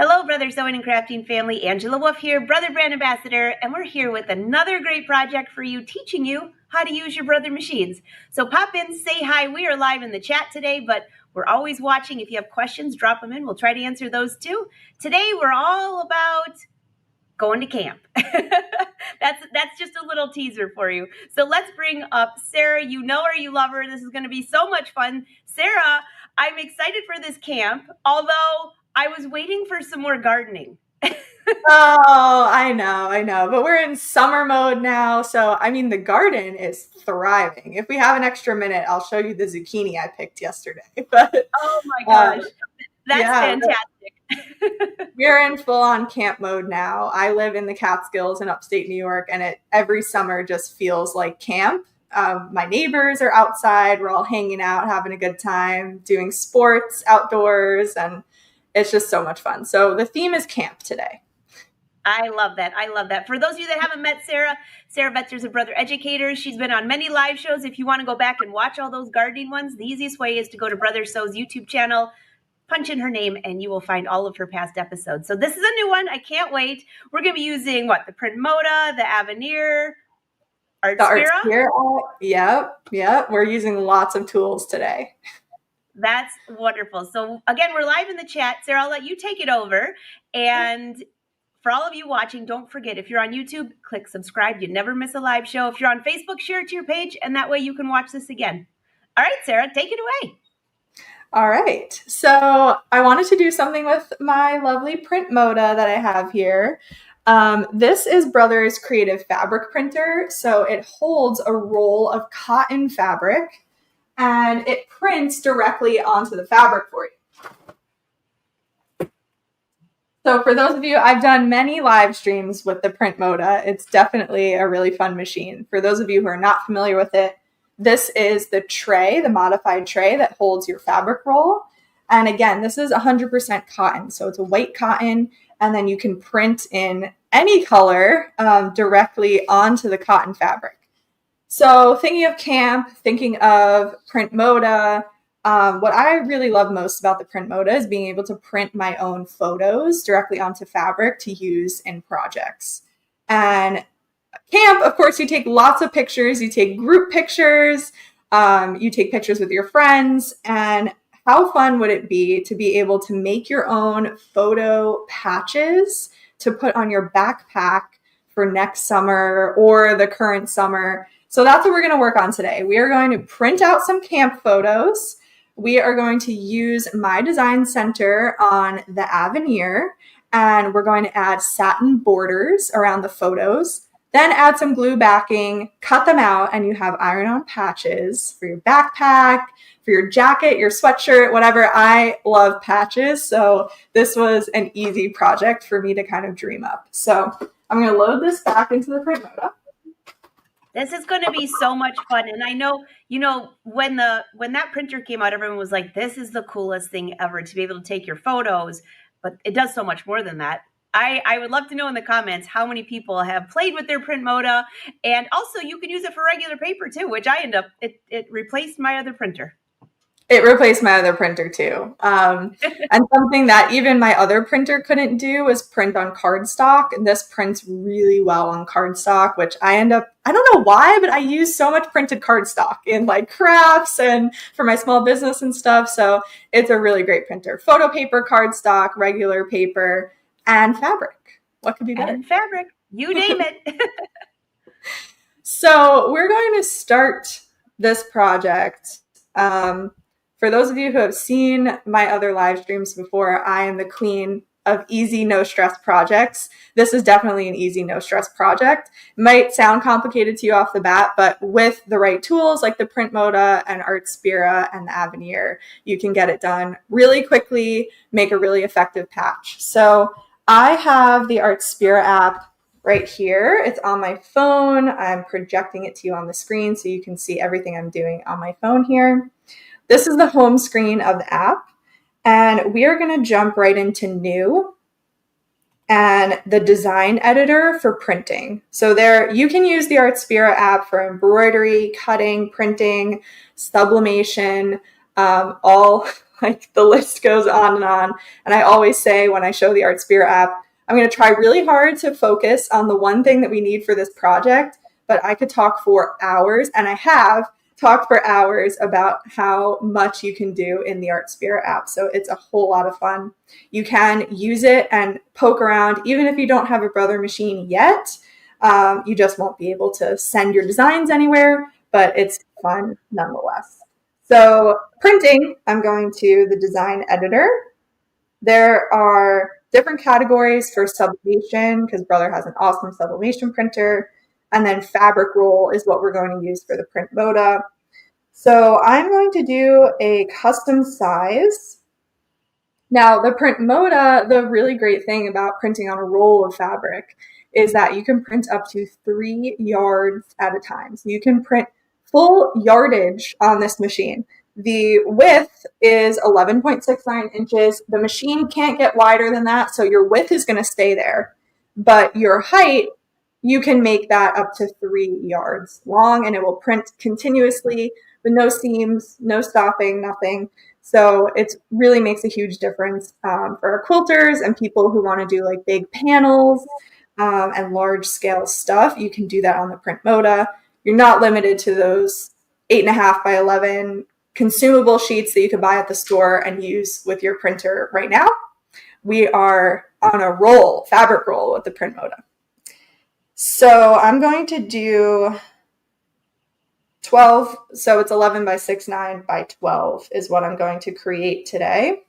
Hello, Brother Sewing and Crafting family. Angela Wolf here, Brother Brand Ambassador, and we're here with another great project for you, teaching you how to use your Brother machines. So pop in, say hi. We are live in the chat today, but we're always watching. If you have questions, drop them in. We'll try to answer those too. Today, we're all about going to camp. That's just a little teaser for you. So let's bring up Sara. You know her, you love her. This is going to be so much fun. Sara, I'm excited for this camp, although I was waiting for some more gardening. Oh, I know. But we're in summer mode now. So, the garden is thriving. If we have an extra minute, I'll show you the zucchini I picked yesterday. But oh my gosh, that's fantastic. We're in full-on camp mode now. I live in the Catskills in upstate New York, and every summer just feels like camp. My neighbors are outside. We're all hanging out, having a good time, doing sports outdoors, and it's just so much fun. So the theme is camp today. I love that. For those of you that haven't met Sara Vetser is a Brother Educator. She's been on many live shows. If you want to go back and watch all those gardening ones, the easiest way is to go to Brother Sew's YouTube channel, punch in her name, and you will find all of her past episodes. So this is a new one. I can't wait. We're going to be using the print Moda, the Aveneer, Artspira. Yep. We're using lots of tools today. That's wonderful. So again, we're live in the chat. Sara, I'll let you take it over. And for all of you watching, don't forget, if you're on YouTube, click subscribe. You never miss a live show. If you're on Facebook, share it to your page, and that way you can watch this again. All right, Sara, take it away. All right. So I wanted to do something with my lovely print Moda that I have here. This is Brother's creative fabric printer. So it holds a roll of cotton fabric and it prints directly onto the fabric for you. So for those of you, I've done many live streams with the print Moda. It's definitely a really fun machine. For those of you who are not familiar with it, this is the tray, the modified tray that holds your fabric roll. And again, this is 100% cotton. So it's a white cotton, and then you can print in any color directly onto the cotton fabric. So thinking of camp, thinking of print Moda, what I really love most about the print Moda is being able to print my own photos directly onto fabric to use in projects. And camp, of course, you take lots of pictures. You take group pictures. You take pictures with your friends. And how fun would it be to be able to make your own photo patches to put on your backpack for next summer or the current summer? So that's what we're going to work on today. We are going to print out some camp photos. We are going to use my design center on the Aveneer, and we're going to add satin borders around the photos. Then add some glue backing, cut them out, and you have iron-on patches for your backpack, for your jacket, your sweatshirt, whatever. I love patches, so this was an easy project for me to kind of dream up. So I'm going to load this back into the print Moda. This is going to be so much fun. And I know, when that printer came out, everyone was like, this is the coolest thing ever to be able to take your photos, but it does so much more than that. I would love to know in the comments how many people have played with their print Moda. And also you can use it for regular paper too, which it replaced my other printer. It replaced my other printer too. And something that even my other printer couldn't do was print on cardstock. And this prints really well on cardstock, which I don't know why, but I use so much printed cardstock in crafts and for my small business and stuff. So it's a really great printer. Photo paper, cardstock, regular paper, and fabric. What could be better? And fabric. You name it. So we're going to start this project. For those of you who have seen my other live streams before, I am the queen of easy, no stress projects. This is definitely an easy, no stress project. It might sound complicated to you off the bat, but with the right tools like the print Moda and Artspira and the Aveneer, you can get it done really quickly, make a really effective patch. So I have the Artspira app right here. It's on my phone. I'm projecting it to you on the screen so you can see everything I'm doing on my phone here. This is the home screen of the app, and we are going to jump right into new and the design editor for printing. So there you can use the Artspira app for embroidery, cutting, printing, sublimation, all Like the list goes on and on. And I always say when I show the Artspira app, I'm going to try really hard to focus on the one thing that we need for this project, but I could talk for hours, and I have talked for hours about how much you can do in the Artspira app. So it's a whole lot of fun. You can use it and poke around, even if you don't have a Brother machine yet. You just won't be able to send your designs anywhere, but it's fun nonetheless. So printing, I'm going to the design editor. There are different categories for sublimation, because Brother has an awesome sublimation printer. And then fabric roll is what we're going to use for the print Moda. So I'm going to do a custom size. Now, the print Moda, the really great thing about printing on a roll of fabric is that you can print up to 3 yards at a time. So you can print full yardage on this machine. The width is 11.69 inches. The machine can't get wider than that, so your width is going to stay there. But your height, you can make that up to 3 yards long, and it will print continuously with no seams, no stopping, nothing. So it really makes a huge difference for our quilters and people who want to do like big panels and large scale stuff. You can do that on the print Moda. You're not limited to those 8.5 by 11 consumable sheets that you can buy at the store and use with your printer right now. We are on a roll, fabric roll with the print Moda. So I'm going to do 12, so it's 11 by 6.9 by 12 is what I'm going to create today.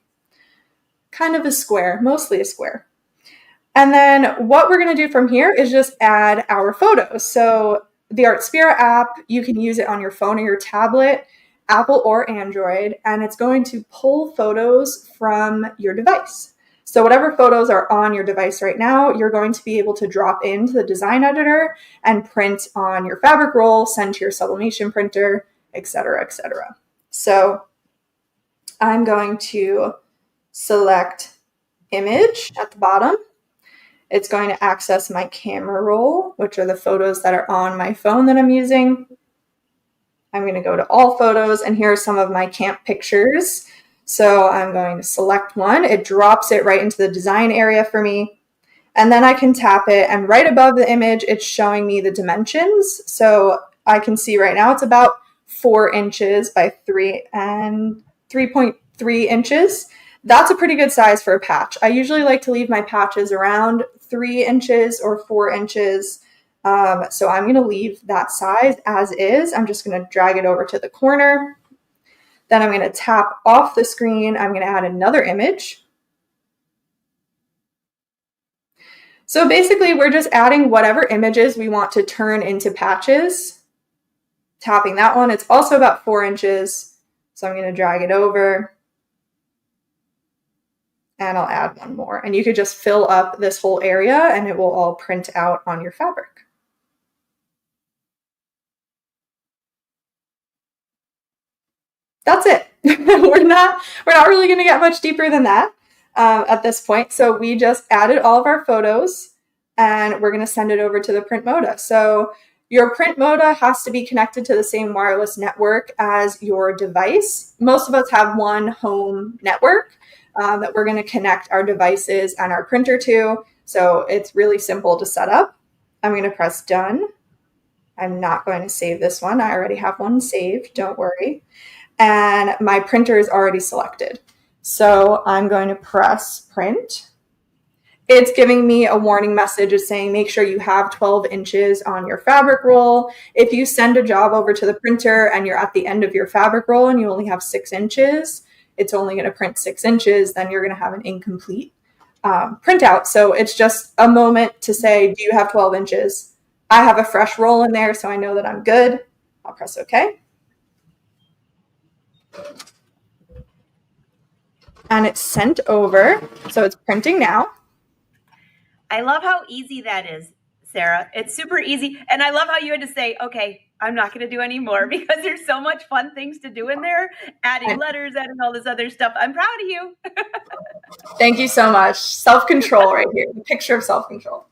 Kind of a square, mostly a square. And then what we're going to do from here is just add our photos. So the Artspira app, you can use it on your phone or your tablet, Apple or Android, and it's going to pull photos from your device. So whatever photos are on your device right now, you're going to be able to drop into the design editor and print on your fabric roll, send to your sublimation printer, etc., etc. So I'm going to select image at the bottom. It's going to access my camera roll, which are the photos that are on my phone that I'm using. I'm going to go to all photos, and here are some of my camp pictures. So I'm going to select one. It drops it right into the design area for me. And then I can tap it, and right above the image, it's showing me the dimensions. So I can see right now it's about 4 inches by 3.3 inches. That's a pretty good size for a patch. I usually like to leave my patches around 3 inches or 4 inches. So I'm going to leave that size as is. I'm just going to drag it over to the corner. Then I'm going to tap off the screen. I'm going to add another image. So basically, we're just adding whatever images we want to turn into patches. Tapping that one. It's also about 4 inches. So I'm going to drag it over. And I'll add one more. And you could just fill up this whole area and it will all print out on your fabric. That's it. We're not really going to get much deeper than that at this point. So we just added all of our photos and we're going to send it over to the print Moda. So your print Moda has to be connected to the same wireless network as your device. Most of us have one home network that we're going to connect our devices and our printer to. So it's really simple to set up. I'm going to press done. I'm not going to save this one. I already have one saved. Don't worry. And my printer is already selected. So I'm going to press print. It's giving me a warning message of saying, make sure you have 12 inches on your fabric roll. If you send a job over to the printer and you're at the end of your fabric roll and you only have 6 inches, it's only going to print 6 inches, then you're going to have an incomplete printout. So it's just a moment to say, do you have 12 inches? I have a fresh roll in there, so I know that I'm good. I'll press OK. And it's sent over. So it's printing now. I love how easy that is, Sara. It's super easy. And I love how you had to say, okay, I'm not going to do any more because there's so much fun things to do in there, adding letters, adding all this other stuff. I'm proud of you. Thank you so much. Self-control right here. The picture of self-control.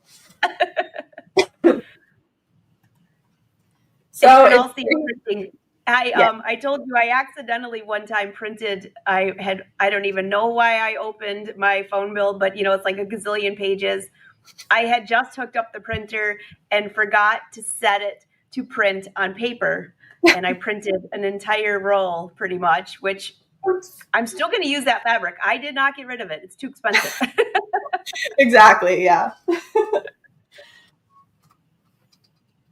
So you can all see printing I told you I accidentally one time printed. I don't even know why I opened my phone bill, but it's like a gazillion pages. I had just hooked up the printer and forgot to set it to print on paper. And I printed an entire roll pretty much, which I'm still going to use that fabric. I did not get rid of it. It's too expensive. Exactly. Yeah.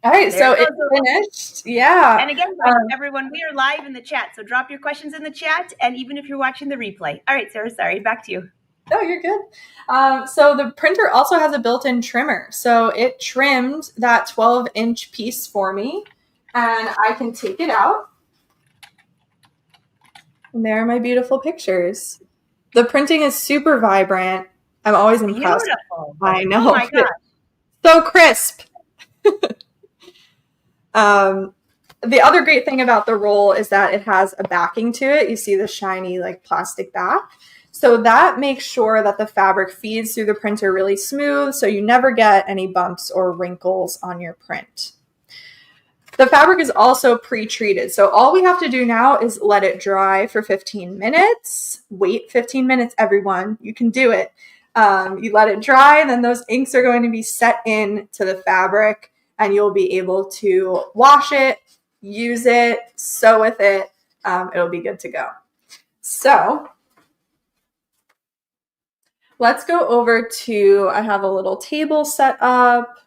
All right. So it's finished. Yeah. And again, everyone, we are live in the chat. So drop your questions in the chat. And even if you're watching the replay. All right, Sarah, sorry. Back to you. Oh, you're good. So the printer also has a built-in trimmer. So it trimmed that 12-inch piece for me. And I can take it out. And there are my beautiful pictures. The printing is super vibrant. I'm always impressed. Beautiful. I know. Oh my God. So crisp. The other great thing about the roll is that it has a backing to it. You see the shiny like plastic back. So that makes sure that the fabric feeds through the printer really smooth, so you never get any bumps or wrinkles on your print. The fabric is also pre-treated. So all we have to do now is let it dry for 15 minutes. Wait 15 minutes, everyone. You can do it. You let it dry, then those inks are going to be set in to the fabric, and you'll be able to wash it, use it, sew with it. It'll be good to go. So let's go over to, I have a little table set up.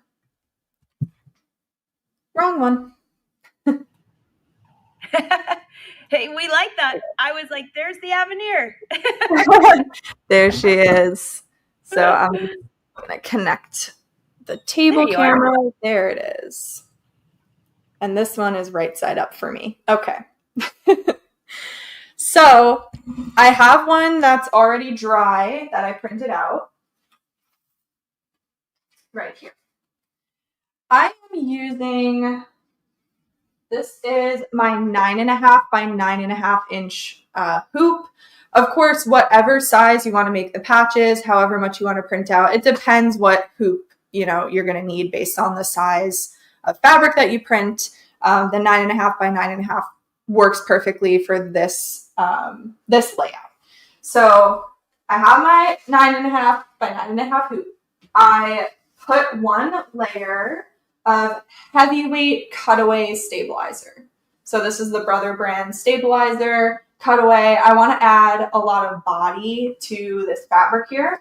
Wrong one. Hey, we like that. I was like, there's the Aveneer. There she is. So I'm going to connect the table camera. There it is. And this one is right side up for me. Okay. So I have one that's already dry that I printed out. Right here. I am using, this is my 9.5 by 9.5 inch hoop. Of course, whatever size you want to make the patches, however much you want to print out, it depends what hoop you're going to need based on the size of fabric that you print. The 9.5 by 9.5 works perfectly for this this layout. So I have my 9.5 by 9.5 hoop. I put one layer of heavyweight cutaway stabilizer. So this is the Brother brand stabilizer cutaway. I want to add a lot of body to this fabric here.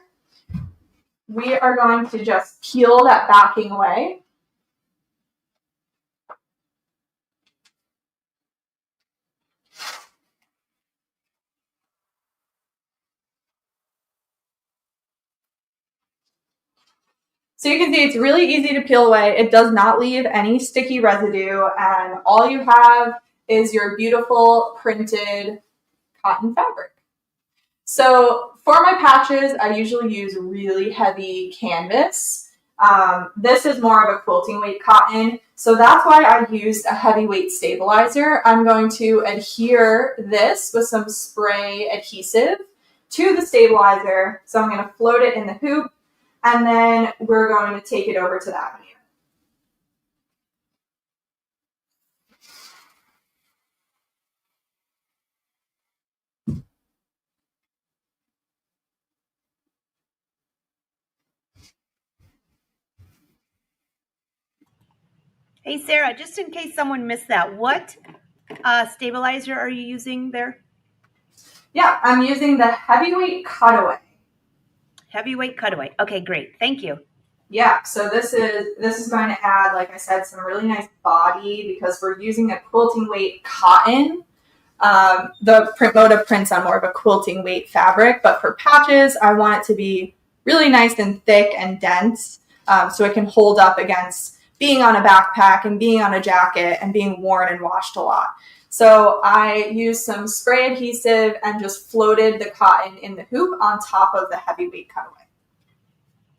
We are going to just peel that backing away. So you can see it's really easy to peel away. It does not leave any sticky residue, and all you have is your beautiful printed cotton fabric. So for my patches, I usually use really heavy canvas. This is more of a quilting weight cotton, so that's why I used a heavyweight stabilizer. I'm going to adhere this with some spray adhesive to the stabilizer. So I'm going to float it in the hoop, and then we're going to take it over to the Aveneer. Hey, Sarah, just in case someone missed that, what stabilizer are you using there? Yeah, I'm using the heavyweight cutaway. Heavyweight cutaway. Okay, great. Thank you. Yeah, so this is going to add, like I said, some really nice body because we're using a quilting weight cotton. The Moda prints on more of a quilting weight fabric, but for patches, I want it to be really nice and thick and dense so it can hold up against being on a backpack and being on a jacket and being worn and washed a lot. So I used some spray adhesive and just floated the cotton in the hoop on top of the heavyweight cutaway.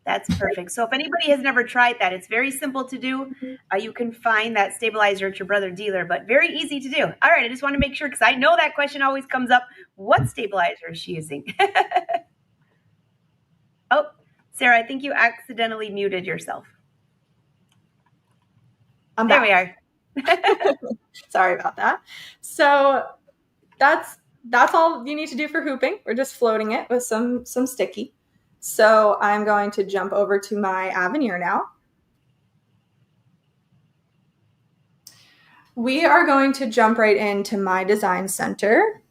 That's perfect. So if anybody has never tried that, it's very simple to do. You can find that stabilizer at your Brother dealer, but very easy to do. All right, I just want to make sure because I know that question always comes up. What stabilizer is she using? Oh, Sarah, I think you accidentally muted yourself. I'm there back. we are. Sorry about that. So that's all you need to do for hooping. We're just floating it with some sticky. So I'm going to jump over to my Aveneer now. We are going to jump right into my design center.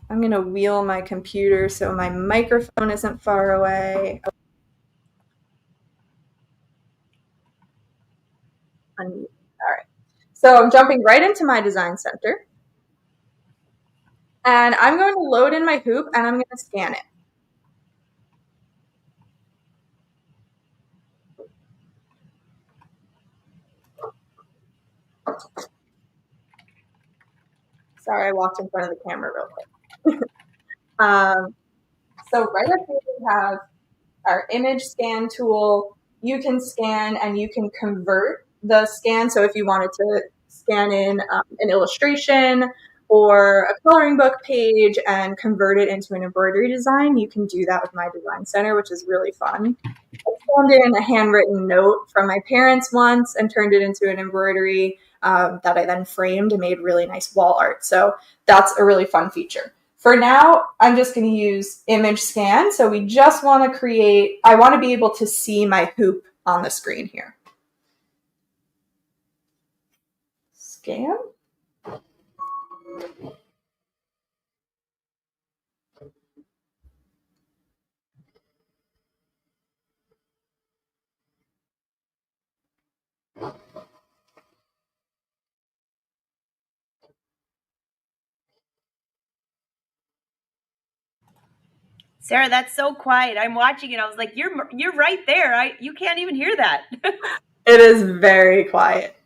I'm going to wheel my computer so my microphone isn't far away. All right. So I'm jumping right into my design center. And I'm going to load in my hoop and I'm going to scan it. Sorry, I walked in front of the camera real quick. So right up here we have our image scan tool. You can scan and you can convert the scan. So if you wanted to scan in an illustration or a coloring book page and convert it into an embroidery design, you can do that with my design center, which is really fun. I scanned in a handwritten note from my parents once and turned it into an embroidery that I then framed and made really nice wall art. So that's a really fun feature. For now, I'm just going to use image scan. So we just want to create, I want to be able to see my hoop on the screen here. Scan. Sara, that's so quiet. I'm watching it. I was like, you're right there. You can't even hear that. It is very quiet.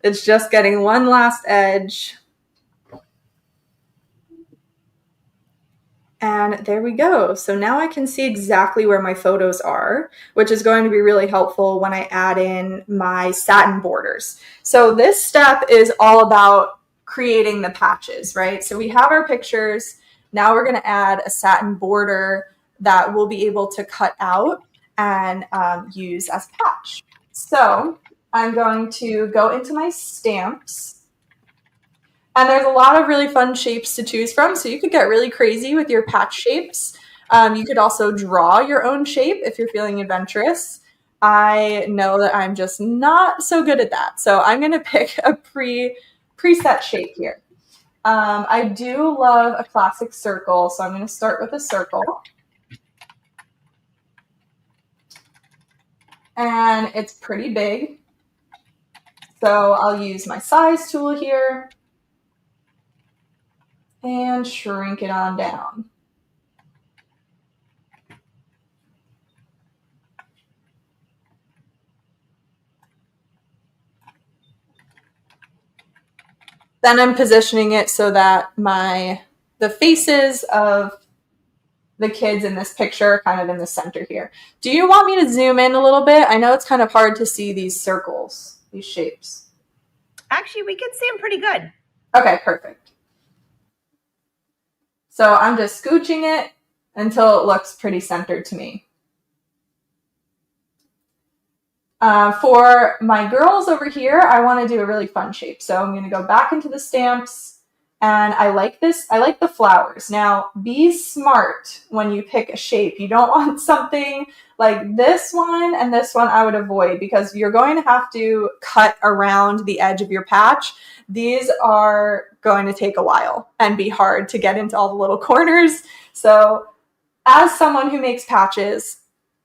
It's just getting one last edge. And there we go. So now I can see exactly where my photos are, which is going to be really helpful when I add in my satin borders. So this step is all about creating the patches, right? So we have our pictures. Now we're going to add a satin border that we'll be able to cut out and use as patch. So I'm going to go into my stamps. And there's a lot of really fun shapes to choose from. So you could get really crazy with your patch shapes. You could also draw your own shape if you're feeling adventurous. I know that I'm just not so good at that. So I'm going to pick a preset shape here. I do love a classic circle. So I'm going to start with a circle. And it's pretty big. So I'll use my size tool here and shrink it on down. Then I'm positioning it so that the faces of the kids in this picture are kind of in the center here. Do you want me to zoom in a little bit? I know it's kind of hard to see these circles, these shapes. Actually, we can see them pretty good. Okay, perfect. So I'm just scooching it until it looks pretty centered to me. For my girls over here, I want to do a really fun shape. So I'm going to go back into the stamps, and I like this. I like the flowers. Now, be smart when you pick a shape. You don't want something like this one and this one I would avoid, because you're going to have to cut around the edge of your patch. These are going to take a while and be hard to get into all the little corners. So as someone who makes patches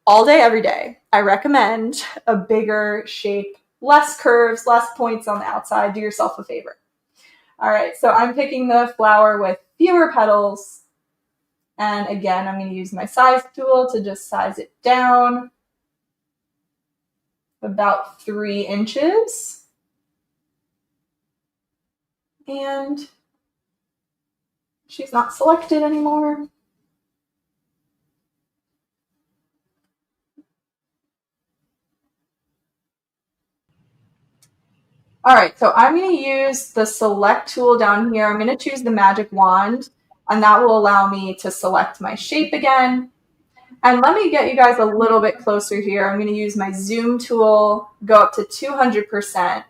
all day, every day, I recommend a bigger shape, less curves, less points on the outside. Do yourself a favor. All right, so I'm picking the flower with fewer petals. And again, I'm going to use my size tool to just size it down about 3 inches. And she's not selected anymore. All right, so I'm going to use the select tool down here. I'm going to choose the magic wand, and that will allow me to select my shape again. And let me get you guys a little bit closer here. I'm going to use my zoom tool, go up to 200%.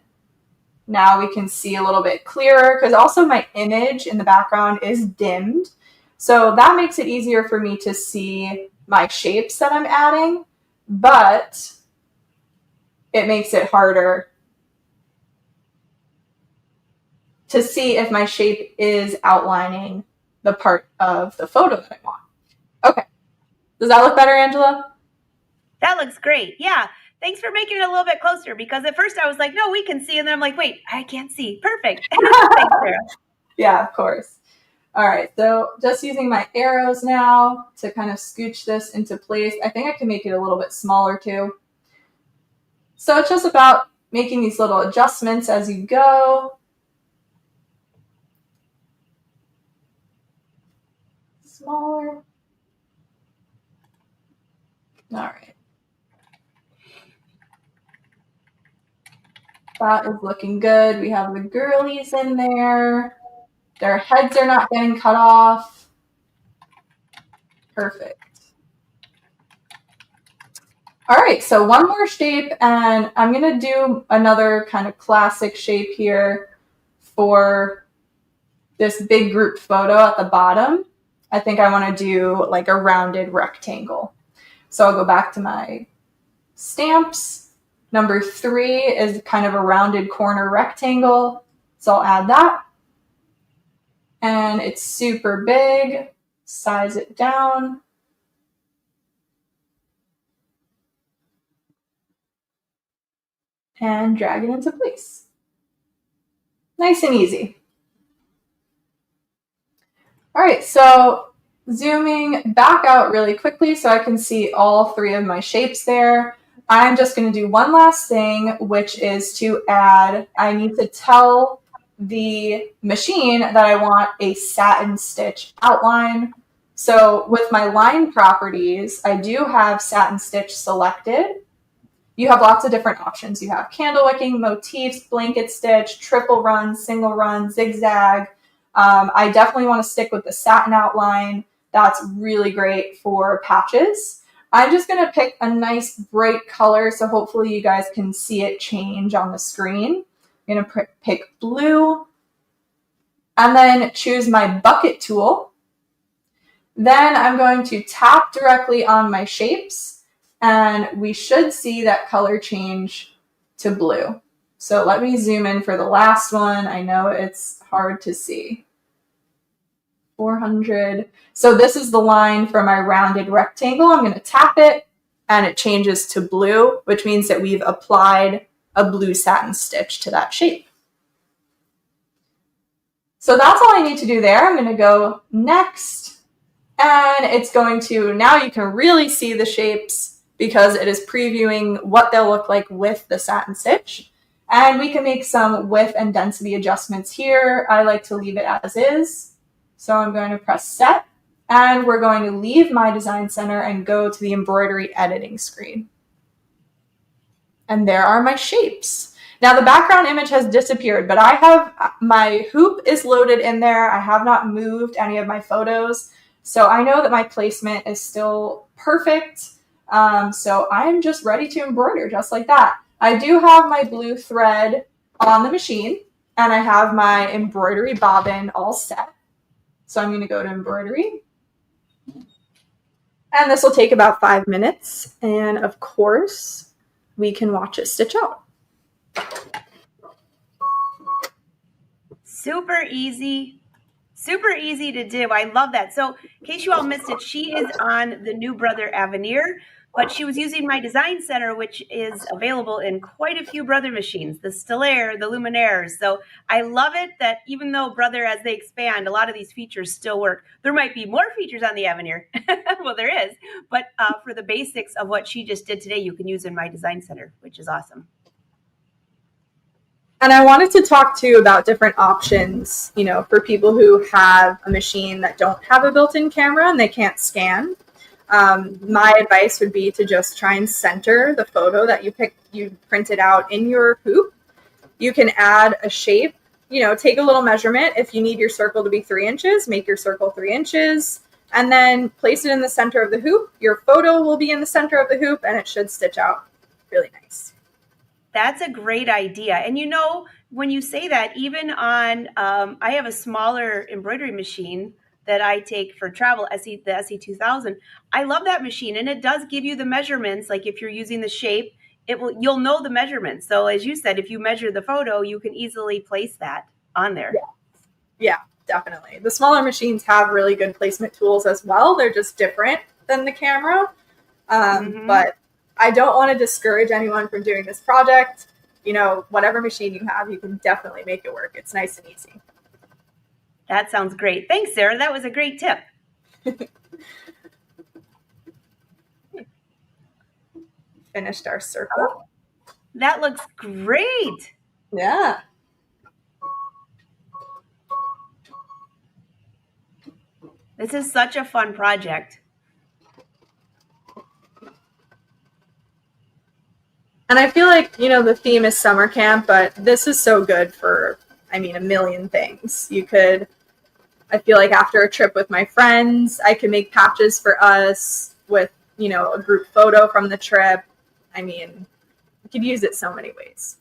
Now we can see a little bit clearer because also my image in the background is dimmed. So that makes it easier for me to see my shapes that I'm adding, but it makes it harder to see if my shape is outlining the part of the photo that I want. Okay. Does that look better, Angela? That looks great. Yeah. Thanks for making it a little bit closer, because at first I was like, no, we can see. And then I'm like, wait, I can't see. Perfect. Thanks, Sara. Yeah, of course. All right, so just using my arrows now to kind of scooch this into place. I think I can make it a little bit smaller too. So it's just about making these little adjustments as you go. Smaller. All right. That is looking good. We have the girlies in there. Their heads are not getting cut off. Perfect. All right, so one more shape, and I'm going to do another kind of classic shape here for this big group photo at the bottom. I think I want to do like a rounded rectangle. So I'll go back to my stamps. Number 3 is kind of a rounded corner rectangle. So I'll add that. And it's super big. Size it down. And drag it into place. Nice and easy. All right, so zooming back out really quickly so I can see all 3 of my shapes there. I'm just going to do one last thing, which is to add, I need to tell the machine that I want a satin stitch outline. So with my line properties, I do have satin stitch selected. You have lots of different options. You have candle wicking, motifs, blanket stitch, triple run, single run, zigzag. I definitely want to stick with the satin outline. That's really great for patches. I'm just going to pick a nice bright color, so hopefully you guys can see it change on the screen. I'm going to pick blue, and then choose my bucket tool. Then I'm going to tap directly on my shapes, and we should see that color change to blue. So let me zoom in for the last one. I know it's hard to see. 400. So this is the line for my rounded rectangle. I'm going to tap it and it changes to blue, which means that we've applied a blue satin stitch to that shape. So that's all I need to do there. I'm going to go next, and it's going to, now you can really see the shapes because it is previewing what they'll look like with the satin stitch. And we can make some width and density adjustments here. I like to leave it as is. So I'm going to press set, and we're going to leave my design center and go to the embroidery editing screen. And there are my shapes. Now the background image has disappeared, but I have, my hoop is loaded in there. I have not moved any of my photos. So I know that my placement is still perfect. So I'm just ready to embroider just like that. I do have my blue thread on the machine, and I have my embroidery bobbin all set. So I'm going to go to embroidery, and this will take about 5 minutes. And of course, we can watch it stitch out. Super easy to do. I love that. So in case you all missed it, she is on the new Brother Aveneer, but she was using my design center, which is available in quite a few Brother machines, the Stellaire, the Luminaires. So I love it that even though Brother, as they expand, a lot of these features still work. There might be more features on the Aveneer. Well, there is. But for the basics of what she just did today, you can use in my design center, which is awesome. And I wanted to talk to you about different options, you know, for people who have a machine that don't have a built-in camera and they can't scan. My advice would be to just try and center the photo that you printed out in your hoop. You can add a shape, you know, take a little measurement. If you need your circle to be 3 inches, make your circle 3 inches, and then place it in the center of the hoop. Your photo will be in the center of the hoop, and it should stitch out really nice. That's a great idea. And you know, when you say that, even on, I have a smaller embroidery machine that I take for travel, the SE2000. I love that machine, and it does give you the measurements. Like if you're using the shape, you'll know the measurements. So as you said, if you measure the photo, you can easily place that on there. Yeah, definitely. The smaller machines have really good placement tools as well. They're just different than the camera. But I don't want to discourage anyone from doing this project. You know, whatever machine you have, you can definitely make it work. It's nice and easy. That sounds great. Thanks, Sarah. That was a great tip. Finished our circle. Oh, that looks great. Yeah. This is such a fun project. And I feel like, you know, the theme is summer camp, but this is so good for, I mean, a million things. I feel like after a trip with my friends, I can make patches for us with, you know, a group photo from the trip. I mean, you could use it so many ways.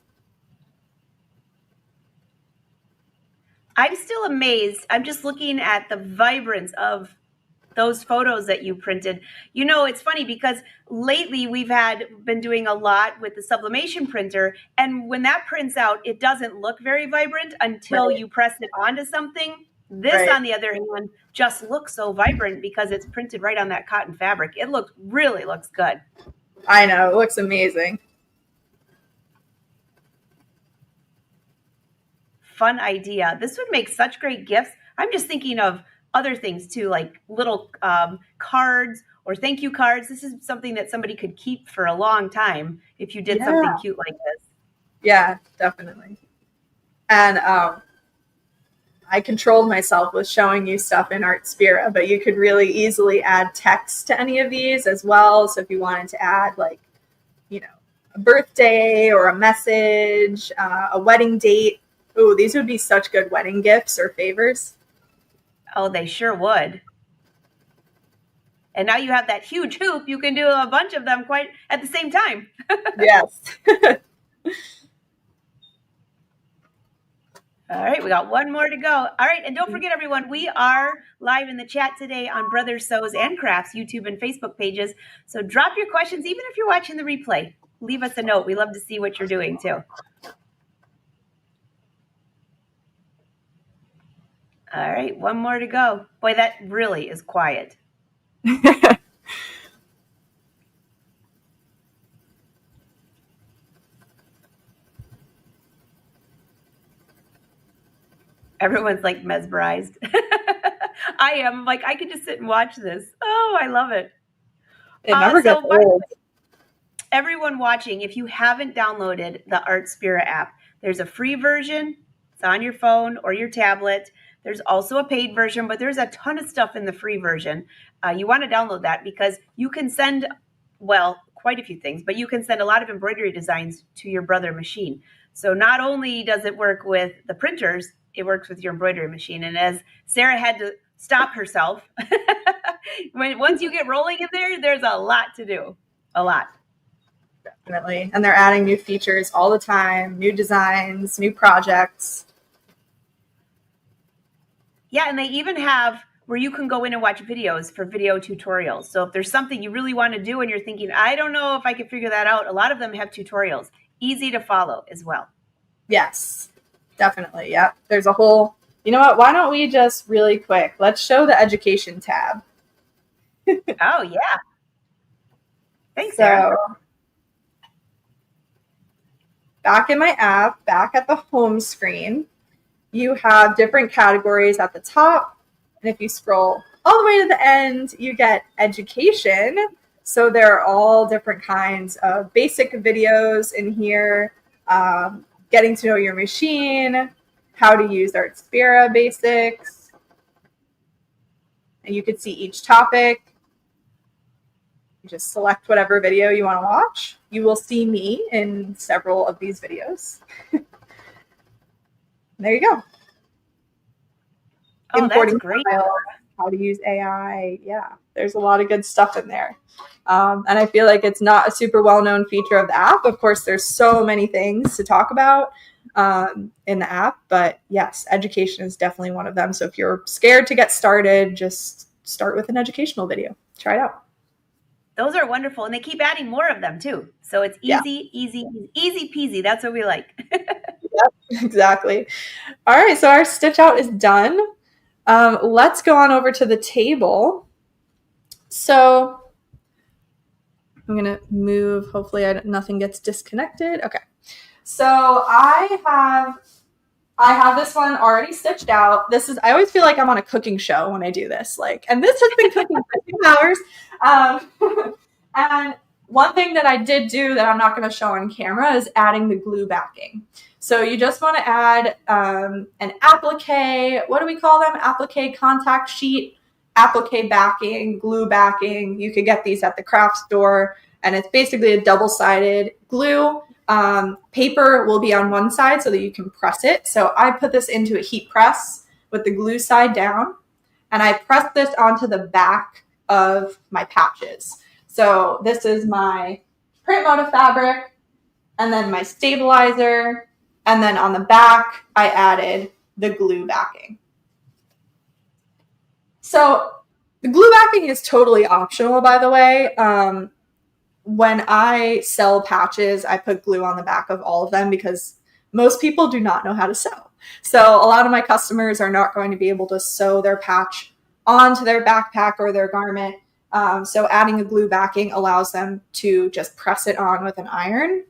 I'm still amazed. I'm just looking at the vibrance of those photos that you printed. You know, it's funny because lately we've been doing a lot with the sublimation printer, and when that prints out, it doesn't look very vibrant until you press it onto something. This, on the other hand, just looks so vibrant because it's printed right on that cotton fabric. It really looks good. I know, it looks amazing. Fun idea. This would make such great gifts. I'm just thinking of other things too, like little cards or thank you cards. This is something that somebody could keep for a long time if you did something cute like this. Yeah, definitely. And I controlled myself with showing you stuff in Artspira, but you could really easily add text to any of these as well. So if you wanted to add, like, you know, a birthday or a message, a wedding date. Ooh, these would be such good wedding gifts or favors. Oh, they sure would. And now you have that huge hoop. You can do a bunch of them quite at the same time. Yes. All right, we got one more to go. All right, and don't forget, everyone, we are live in the chat today on Brothers Sews and Crafts YouTube and Facebook pages. So drop your questions, even if you're watching the replay. Leave us a note. We love to see what you're doing, too. All right, one more to go. Boy, that really is quiet. Everyone's like mesmerized. I am like, I could just sit and watch this. Oh, I love it. It never gets old. Everyone watching, if you haven't downloaded the Artspira app, there's a free version. It's on your phone or your tablet. There's also a paid version, but there's a ton of stuff in the free version. You want to download that because you can send, well, quite a few things, but you can send a lot of embroidery designs to your brother machine. So not only does it work with the printers, it works with your embroidery machine. And as Sarah had to stop herself, once you get rolling in there, there's a lot to do. A lot. Definitely. And they're adding new features all the time, new designs, new projects. Yeah, and they even have where you can go in and watch videos for video tutorials. So if there's something you really want to do and you're thinking, I don't know if I can figure that out, a lot of them have tutorials. Easy to follow as well. Yes, definitely. Yep. There's a whole, you know what? Why don't we just really quick, let's show the education tab. Oh, yeah. Thanks, Sarah. Back in my app, back at the home screen, you have different categories at the top. And if you scroll all the way to the end, you get education. So there are all different kinds of basic videos in here, getting to know your machine, how to use Artspira basics. And you can see each topic. You just select whatever video you want to watch. You will see me in several of these videos. There you go. Oh, Importing that's great. files, how to use AI. Yeah, There's a lot of good stuff in there. And I feel like it's not a super well-known feature of the app. Of course, there's so many things to talk about in the app, but yes, education is definitely one of them. So if you're scared to get started, just start with an educational video. Try it out. Those are wonderful, and they keep adding more of them too. So it's easy peasy. That's what we like. Yep, exactly. All right, so our stitch out is done. Let's go on over to the table. So I'm going to move. Hopefully nothing gets disconnected. Okay. So I have this one already stitched out. I always feel like I'm on a cooking show when I do this. And this has been cooking for 2 hours. And one thing that I did do that I'm not going to show on camera is adding the glue backing. So you just want to add an applique. What do we call them? Applique contact sheet, applique backing, glue backing. You could get these at the craft store, and it's basically a double-sided glue. Paper will be on one side so that you can press it. So I put this into a heat press with the glue side down, and I press this onto the back of my patches. So this is my print Moda fabric, and then my stabilizer, and then on the back, I added the glue backing. So the glue backing is totally optional, by the way. When I sell patches, I put glue on the back of all of them because most people do not know how to sew. So a lot of my customers are not going to be able to sew their patch onto their backpack or their garment. So adding a glue backing allows them to just press it on with an iron.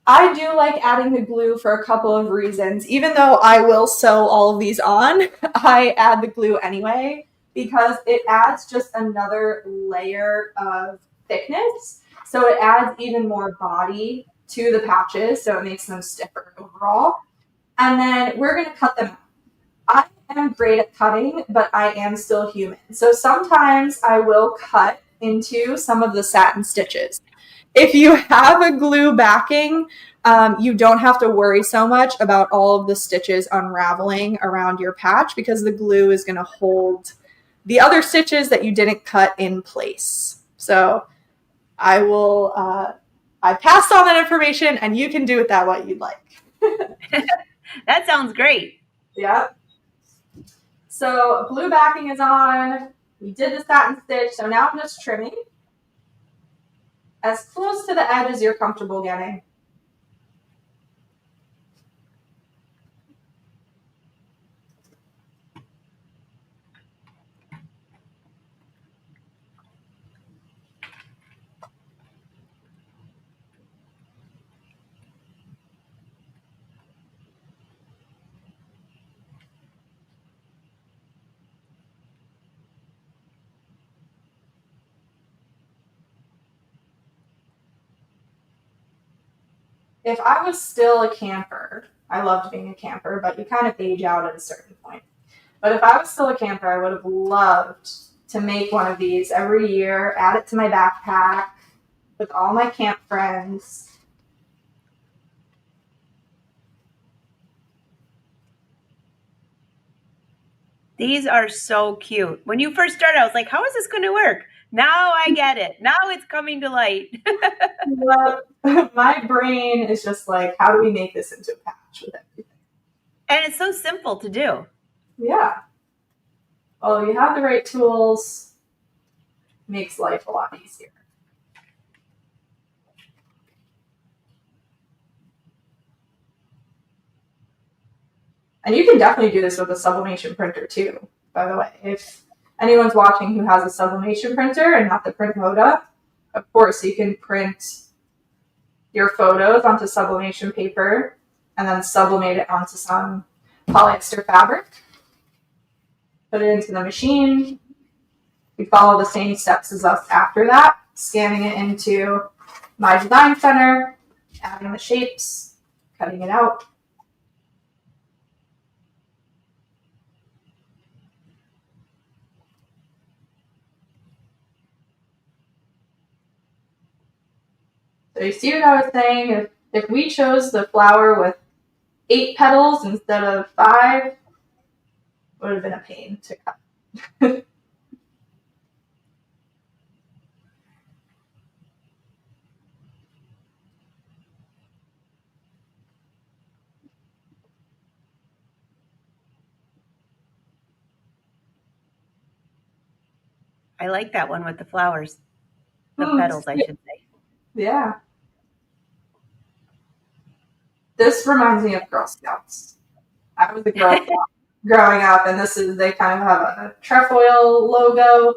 I do like adding the glue for a couple of reasons. Even though I will sew all of these on, I add the glue anyway because it adds just another layer of thickness. So it adds even more body to the patches, so it makes them stiffer overall. And then we're going to cut them out. I am great at cutting, but I am still human. So sometimes I will cut into some of the satin stitches. If you have a glue backing, you don't have to worry so much about all of the stitches unraveling around your patch because the glue is going to hold the other stitches that you didn't cut in place. So I passed on that information, and you can do with that what you'd like. That sounds great. Yeah. So glue backing is on. We did the satin stitch, so now I'm just trimming as close to the edge as you're comfortable getting. If I was still a camper, I loved being a camper, but you kind of age out at a certain point. But if I was still a camper, I would have loved to make one of these every year, add it to my backpack with all my camp friends. These are so cute. When you first started, I was like, how is this going to work? Now I get it. Now it's coming to light. Well, my brain is just like, how do we make this into a patch with everything? And it's so simple to do. Yeah. Well, you have the right tools, makes life a lot easier. And you can definitely do this with a sublimation printer too, by the way. If anyone's watching who has a sublimation printer and not the print Moda, of course you can print your photos onto sublimation paper and then sublimate it onto some polyester fabric. Put it into the machine. We follow the same steps as us after that, scanning it into my design center, adding the shapes, cutting it out. So you see what I was saying? If we chose the flower with 8 petals instead of 5, it would have been a pain to cut. I like that one with the flowers. The petals, I should say. Yeah. This reminds me of Girl Scouts. I was a Girl Scout growing up, and they kind of have a trefoil logo.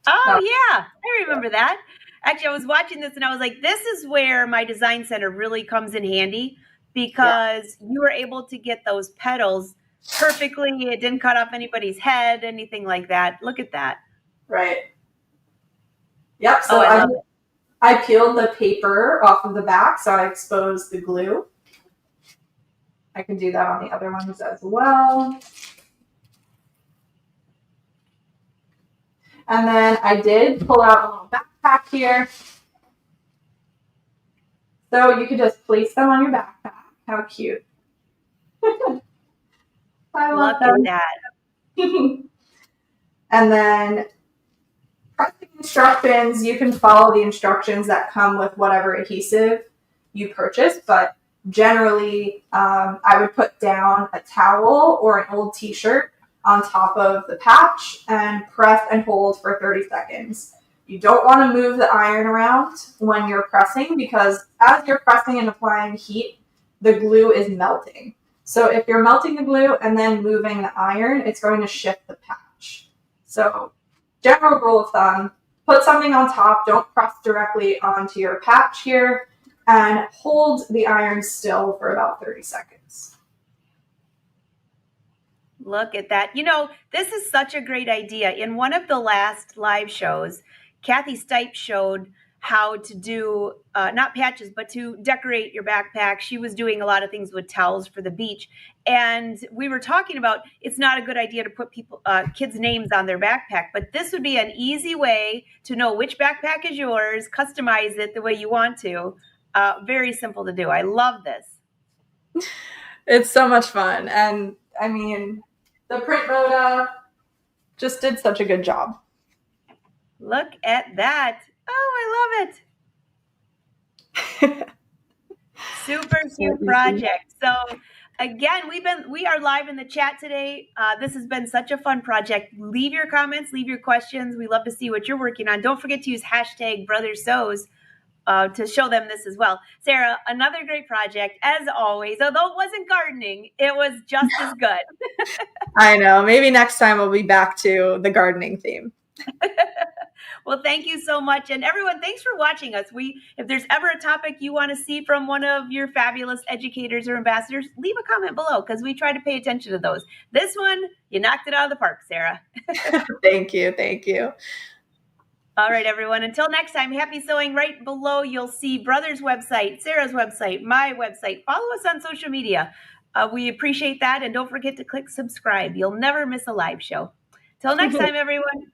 Oh, yeah. I remember that. Actually, I was watching this and I was like, this is where my design center really comes in handy because you were able to get those petals perfectly. It didn't cut off anybody's head, anything like that. Look at that. Right. Yep. So I peeled the paper off of the back, so I exposed the glue. I can do that on the other ones as well. And then I did pull out a little backpack here. So you could just place them on your backpack. How cute. I love them. Look at that. And then pressing instructions, you can follow the instructions that come with whatever adhesive you purchase, but generally I would put down a towel or an old t-shirt on top of the patch and press and hold for 30 seconds. You don't want to move the iron around when you're pressing because as you're pressing and applying heat, the glue is melting. So if you're melting the glue and then moving the iron, it's going to shift the patch. So general rule of thumb, put something on top, don't press directly onto your patch here, and hold the iron still for about 30 seconds. Look at that. You know, this is such a great idea. In one of the last live shows, Kathy Stipe showed how to do, not patches, but to decorate your backpack. She was doing a lot of things with towels for the beach. And we were talking about it's not a good idea to put kids' names on their backpack, but this would be an easy way to know which backpack is yours, customize it the way you want to. Very simple to do. I love this. It's so much fun. And I mean, the print Moda just did such a good job. Look at that. Oh, I love it. Super cute project. So again, we are live in the chat today. This has been such a fun project. Leave your comments, leave your questions. We love to see what you're working on. Don't forget to use hashtag #BrotherSews to show them this as well. Sara, another great project as always. Although it wasn't gardening, it was just as good. I know. Maybe next time we'll be back to the gardening theme. Well, thank you so much. And everyone, thanks for watching us. If there's ever a topic you want to see from one of your fabulous educators or ambassadors, leave a comment below because we try to pay attention to those. This one, you knocked it out of the park, Sara. Thank you. Thank you. All right, everyone. Until next time, happy sewing. Right below, you'll see Brother's website, Sara's website, my website. Follow us on social media. We appreciate that. And don't forget to click subscribe. You'll never miss a live show. Till next time, everyone.